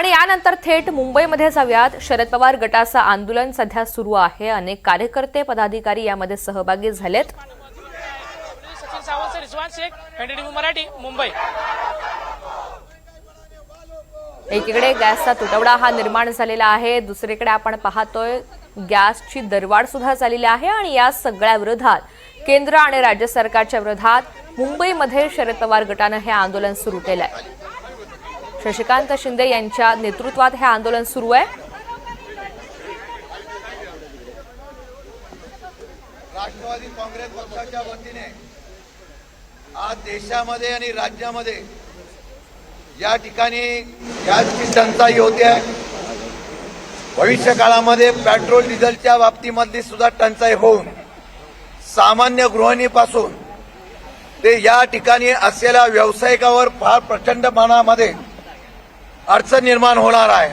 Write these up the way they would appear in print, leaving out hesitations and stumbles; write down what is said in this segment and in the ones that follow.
आणि यानंतर थेट मुंबईमध्ये जाऊयात। शरद पवार गटाचं आंदोलन सध्या सुरू आहे। अनेक कार्यकर्ते पदाधिकारी यामध्ये सहभागी झालेत। एकीकडे गॅसचा तुटवडा हा निर्माण झालेला आहे, दुसरीकडे आपण पाहतोय गॅसची दरवाढ सुद्धा झालेली आहे आणि या सगळ्या विरोधात केंद्र आणि राज्य सरकारच्या विरोधात मुंबईमध्ये शरद पवार गटाने हे आंदोलन सुरू केलंय। शशिकांत शिंदे यांच्या नेतृत्वात हे आंदोलन सुरू आहे। राष्ट्रवादी काँग्रेस पक्षाच्या वतीने आज देशामध्ये आणि राज्यामध्ये या ठिकाणी गॅसची टंचाई होते। भविष्य काळामध्ये पेट्रोल डिझेलच्या बाबतीमधली सुद्धा टंचाई होऊन सामान्य गृहिणीपासून ते या ठिकाणी असलेल्या व्यावसायिकावर फार प्रचंड प्रमाणामध्ये अडचण निर्माण होणार आहे।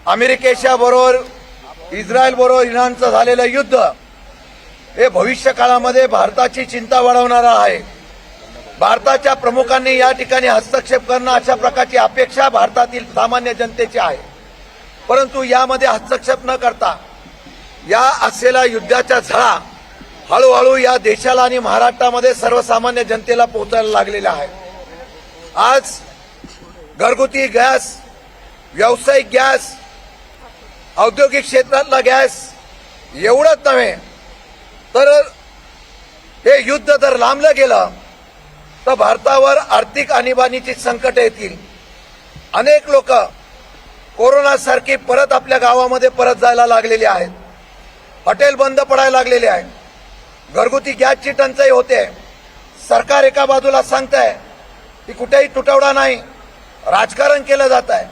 अमेरिकेच्या बरोबर इस्रायल बरोबर इराणचं झालेलं युद्ध हे भविष्य काळामध्ये भारताची चिंता वाढवणारा आहे। भारताच्या प्रमुखांनी या ठिकाणी हस्तक्षेप करणं अशा प्रकारची अपेक्षा भारतातील सामान्य जनतेची आहे, परंतु यामध्ये हस्तक्षेप न करता या असलेल्या युद्धाच्या झळा हळूहळू या देशाला आणि महाराष्ट्रामध्ये सर्वसामान्य जनतेला पोहोचायला लागलेल्या आहे। आज घरगुती गॅस, व्यावसायिक गॅस, औद्योगिक क्षेत्रातला गॅस एवढंच नव्हे तर हे युद्ध जर लांबलं गेलं तर भारतावर आर्थिक आणीबाणीची संकट येतील। अनेक लोक कोरोनासारखी परत आपल्या गावामध्ये परत जायला लागलेली आहेत। हॉटेल बंद पडायला लागलेले आहेत। घरगुती गॅसची टंचाई होते। सरकार एका बाजूला सांगतंय की कुठेही तुटवडा नाही, राजकारण केलं जात आहे,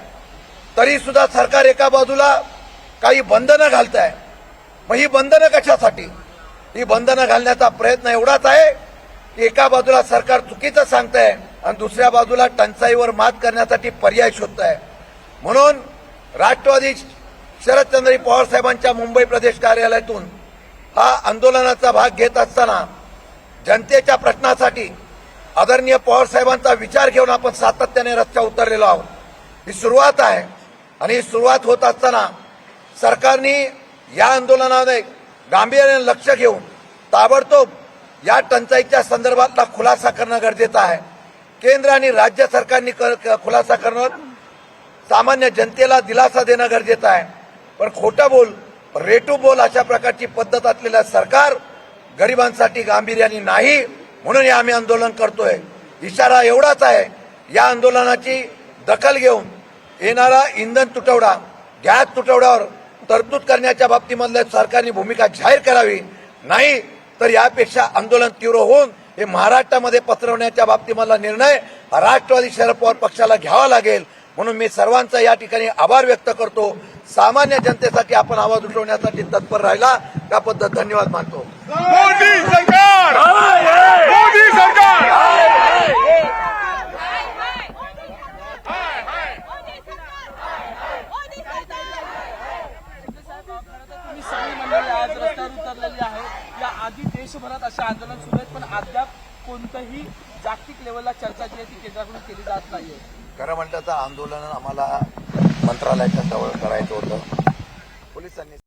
तरी सुद्धा सरकार एका बाजूला काही बंधनं घालत आहे। मग ही बंधनं कशासाठी? ही बंधनं घालण्याचा प्रयत्न एवढाच आहे की एका बाजूला सरकार चुकीचं सांगतंय आणि दुसऱ्या बाजूला टंचाईवर मात करण्यासाठी पर्याय शोधतंय। म्हणून राष्ट्रवादी शरदचंद्र पवार साहेबांच्या मुंबई प्रदेश कार्यालयातून हा आंदोलनाचा भाग घेत असताना जनतेच्या प्रश्नासाठी आदरणीय पवार साहेबांचा विचार घेऊन आपण सातत्याने रस्त्यावर उतरलेलो आहोत। ही सुरुवात आहे आणि ही सुरुवात होत असताना सरकारने या आंदोलनामध्ये गांभीर्याने लक्ष घेऊन ताबडतोब या टंचाईच्या संदर्भातला खुलासा करणं गरजेचं आहे। केंद्र आणि राज्य सरकारने खुलासा करणं, सामान्य जनतेला दिलासा देणं गरजेचं आहे। पण खोटं बोल, रेटू बोल अशा प्रकारची पद्धत असलेलं सरकार गरिबांसाठी गांभीर्याने नाही, म्हणून आम्ही आंदोलन करतोय। इशारा एवढाच आहे, या आंदोलनाची दखल घेऊन येणारा इंधन तुटवडा, गॅस तुटवड्यावर तरतूद करण्याच्या बाबतीमधल्या सरकारने भूमिका जाहीर करावी, नाही तर यापेक्षा आंदोलन तीव्र होऊन हे महाराष्ट्रामध्ये पसरवण्याच्या बाबतीमधला निर्णय राष्ट्रवादी शरद पवार पक्षाला घ्यावा लागेल। म्हणून मी सर्वांचा या ठिकाणी आभार व्यक्त करतो। सामान्य जनतेसाठी आपण आवाज उठवण्यासाठी तत्पर राहिला त्याबद्दल धन्यवाद मानतो। मोदी सरकार, मोदी सरकार। तुम्ही सगळी मंडळी आज रस्त्यावर उतरलेली आहे। या आधी देशभरात असे आंदोलन सुरू आहेत, पण अद्याप कोणतंही जागतिक लेवलला चर्चा जी आहे ती केंद्राकडून केली जात नाहीये। खरं म्हणलं तर आंदोलन आम्हाला मंत्रालयाच्या जवळ करायचं होतं। पोलिसांनी